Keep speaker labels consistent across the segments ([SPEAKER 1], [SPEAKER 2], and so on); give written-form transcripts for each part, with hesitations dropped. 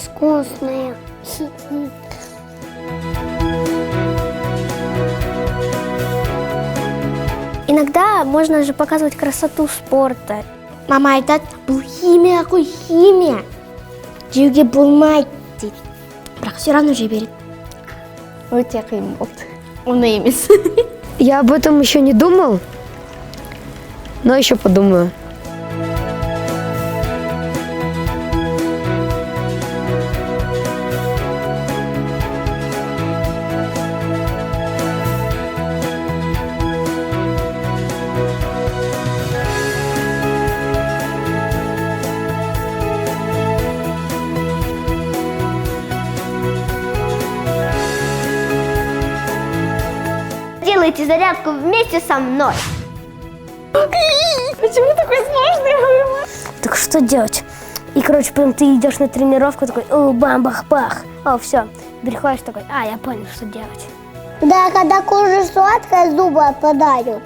[SPEAKER 1] вкусные. Иногда можно же показывать красоту спорта. Мама айтат, бұл химия ғой, химия. Жеуге болмайды дейді. Бірақ все равно жей береді. Өте қиын болды. Оны емес.
[SPEAKER 2] Я об этом еще не думал, но еще подумаю.
[SPEAKER 1] Делайте зарядку вместе со мной.
[SPEAKER 3] Почему такой сложный?
[SPEAKER 1] Так что делать? И, короче, прям ты идешь на тренировку, такой, бам-бах-бах. О, все. Приходишь такой, я понял, что делать. Да, когда кушаешь сладкое, зубы отпадают.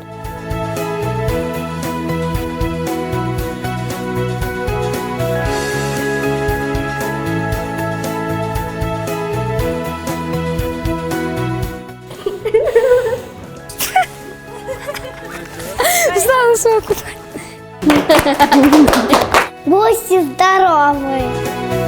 [SPEAKER 1] Будьте здоровы!